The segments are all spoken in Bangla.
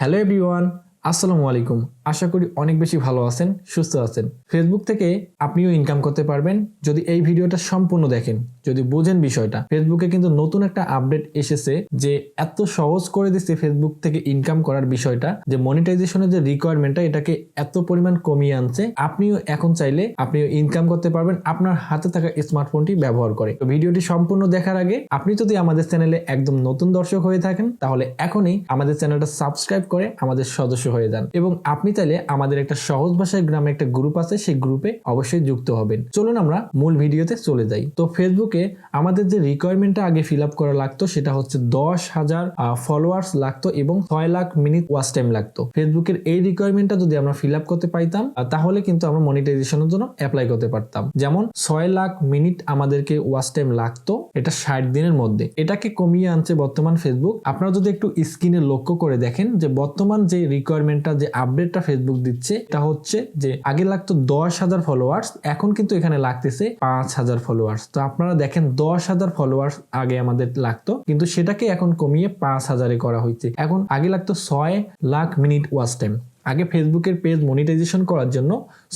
হ্যালো এভরিওয়ান, আসসালামু আলাইকুম। আশা করি অনেক বেশি ভালো আছেন, সুস্থ আছেন। ফেসবুক থেকে আপনিও ইনকাম করতে পারবেন যদি এই ভিডিওটা সম্পূর্ণ দেখেন, যদি বোঝেন বিষয়টা। ফেসবুকে কিন্তু নতুন একটা আপডেট এসেছে যে এত সহজ করে দিচ্ছে ফেসবুক থেকে ইনকাম করার বিষয়টা, যে মনিটাইজেশনের যে রিকোয়ারমেন্টটা এটাকে এত পরিমাণ কমিয়ে আনছে। আপনিও এখন চাইলে আপনিও ইনকাম করতে পারবেন আপনার হাতে থাকা স্মার্টফোনটি ব্যবহার করে। তো ভিডিওটি সম্পূর্ণ দেখার আগে আপনি যদি আমাদের চ্যানেলে একদম নতুন দর্শক হয়ে থাকেন তাহলে এখনই আমাদের চ্যানেলটা সাবস্ক্রাইব করে আমাদের সদস্য হয়ে যান, এবং আপনি চাইলে আমাদের একটা সহজ ভাষায় গ্রামে একটা গ্রুপ আছে, সেই গ্রুপে অবশ্যই যুক্ত হবেন। চলুন আমরা মূল ভিডিওতে চলে যাই। তো ফেসবুকে আমাদের যে রিকোয়ারমেন্টটা আগে ফিল আপ করা লাগতো সেটা হচ্ছে 10,000 ফলোয়ার্স লাগতো এবং 6 লাখ মিনিট ওয়াচ টাইম লাগতো। ফেসবুকের এই রিকোয়ারমেন্টটা যদি আমরা ফিল আপ করতে পাইতাম তাহলে কিন্তু আমরা মনিটাইজেশনের জন্য অ্যাপ্লাই করতে পারতাম। যেমন 6 লাখ মিনিট আমাদেরকে ওয়াচ টাইম লাগতো, এটা 60 দিনের মধ্যে। এটাকে কমিয়ে আনছে বর্তমান ফেসবুক। আপনারা যদি একটু স্ক্রিনে লক্ষ্য করে দেখেন যে বর্তমান যে রিকোয়ারমেন্টটা, যে আপডেটটা ফেসবুক দিচ্ছে, এটা হচ্ছে যে আগে লাগতো 10,000 ফলোয়ার্স, এখন কিন্তু এখানে লাগতেছে 5,000 ফলোয়ার্স। তো আপনারা দেখেন 10,000 ফলোয়ার্স আগে আমাদের লাগতো, কিন্তু সেটাকে এখন কমিয়ে 5,000-এ করা হয়েছে। এখন আগে লাগতো 6 লাখ মিনিট ওয়াচ টাইম। আগে ফেসবুকের পেজ মনিটাইজেশন করার জন্য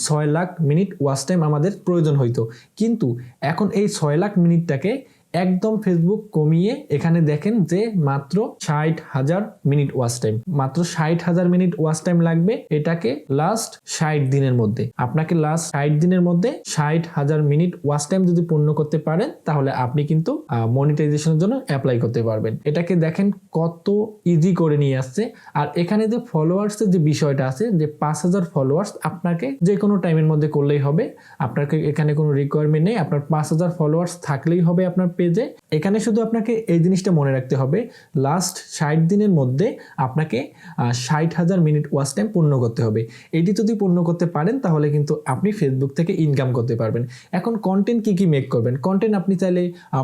6 লাখ মিনিট ওয়াচ টাইম আমাদের প্রয়োজন হইতো, কিন্তু এখন এই 6 লাখ মিনিটটাকে একদম ফেসবুক কমিয়ে এখানে দেখেন যে মাত্র 60,000 মিনিট ওয়াচ টাইম, মাত্র 60,000 মিনিট ওয়াচ টাইম লাগবে। এটাকে লাস্ট 60 দিনের মধ্যে, আপনাকে লাস্ট 60 দিনের মধ্যে 60,000 মিনিট ওয়াচ টাইম যদি পূর্ণ করতে পারেন তাহলে আপনি কিন্তু মনিটাইজেশনের জন্য অ্যাপ্লাই করতে পারবেন। এটাকে দেখেন কত ইজি করে নিয়ে আসছে। আর এখানে যে ফলোয়ার্সের যে বিষয়টা আছে, যে 5,000 ফলোয়ার্স আপনাকে যে কোনো টাইমের মধ্যে করলেই হবে। আপনাকে এখানে কোনো রিকোয়ারমেন্ট নেই, আপনার 5,000 ফলোয়ার্স থাকলেই হবে আপনার পেজে। এখানে শুধু আপনাকে এই জিনিসটা মনে রাখতে হবে, লাস্ট 60 দিনের মধ্যে আপনাকে 60,000 মিনিট ওয়াচ টাইম পূর্ণ করতে হবে। এটি যদি পূর্ণ করতে পারেন তাহলে কিন্তু আপনি ফেসবুক থেকে ইনকাম করতে পারবেন। এখন কন্টেন্ট কি মেক করবেন? কন্টেন্ট আপনি চাইলে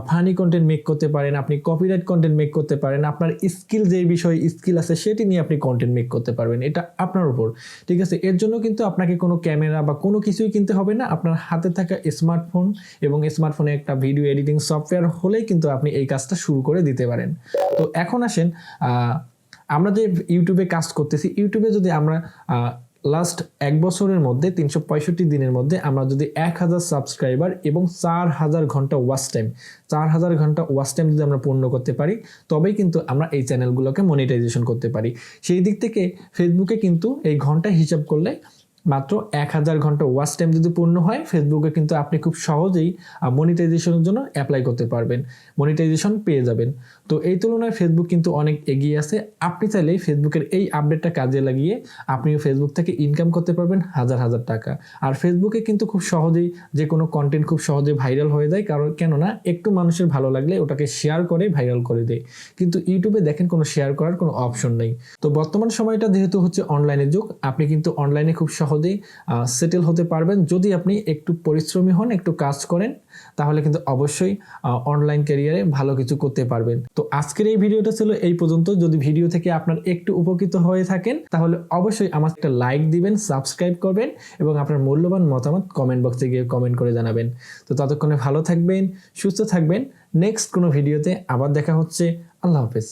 ফানি কন্টেন্ট মেক করতে পারেন, আপনি কপিরাইট কন্টেন্ট মেক করতে পারেন, আপনার স্কিল যে বিষয় স্কিল আছে সেটি নিয়ে আপনি কন্টেন্ট মেক করতে পারবেন। এটা আপনার উপর, ঠিক আছে? এর জন্য কিন্তু আপনাকে কোনো ক্যামেরা বা কোনো কিছুই কিনতে হবে না। আপনার হাতে থাকা স্মার্টফোন এবং স্মার্টফোনে একটা ভিডিও এডিটিং সফটওয়্যার হলেই কিন্তু আপনি এই কাজটা শুরু করে দিতে পারেন। তো এখন আসেন, আমরা যে ইউটিউবে কাজ করতেছি, ইউটিউবে যদি আমরা লাস্ট 1 বছরের মধ্যে 365 দিনের মধ্যে আমরা যদি 1000 সাবস্ক্রাইবার এবং 4000 ঘন্টা ওয়াচ টাইম, 4000 ঘন্টা ওয়াচ টাইম যদি আমরা পূর্ণ করতে পারি তবেই কিন্তু আমরা এই চ্যানেলগুলোকে মনিটাইজেশন করতে পারি। সেই দিক থেকে ফেসবুকে কিন্তু এই ঘন্টা হিসাব করলে মাত্র 1000 ঘন্টা ওয়াচ টাইম যদি পূর্ণ হয় ফেসবুকে কিন্তু আপনি খুব সহজেই মনিটাইজেশনের জন্য অ্যাপ্লাই করতে পারবেন, মনিটাইজেশন পেয়ে যাবেন। তো এই তুলনায় ফেসবুক কিন্তু অনেক এগিয়ে আছে। আপনি চাইলেই ফেসবুকের এই আপডেটটা কাজে লাগিয়ে আপনিও ফেসবুক থেকে ইনকাম করতে পারবেন হাজার হাজার টাকা। আর ফেসবুকে কিন্তু খুব সহজেই যে কোনো কন্টেন্ট খুব সহজে ভাইরাল হয়ে যায়, কারণ কেননা একটু মানুষের ভালো লাগলে ওটাকে শেয়ার করে ভাইরাল করে দেয়। কিন্তু ইউটিউবে দেখেন কোনো শেয়ার করার কোনো অপশন নেই। তো বর্তমান সময়টা যেহেতু হচ্ছে অনলাইনের যুগ, আপনি কিন্তু অনলাইনে খুব সহজেই সেটেল হতে পারবেন যদি আপনি একটু পরিশ্রমী হন, একটু কাজ করেন, তাহলে কিন্তু অবশ্যই অনলাইন ক্যারিয়ারে ভালো কিছু করতে পারবেন। তো আজকের এই ভিডিওটা ছিল এই পর্যন্ত। যদি ভিডিও থেকে আপনার একটু উপকৃত হয়ে থাকেন তাহলে অবশ্যই আমার একটা লাইক দিবেন, সাবস্ক্রাইব করবেন এবং আপনার মূল্যবান মতামত কমেন্ট বক্সে গিয়ে কমেন্ট করে জানাবেন। তো ততক্ষণে ভালো থাকবেন, সুস্থ থাকবেন। নেক্সট কোনো ভিডিওতে আবার দেখা হচ্ছে। আল্লাহ হাফেজ।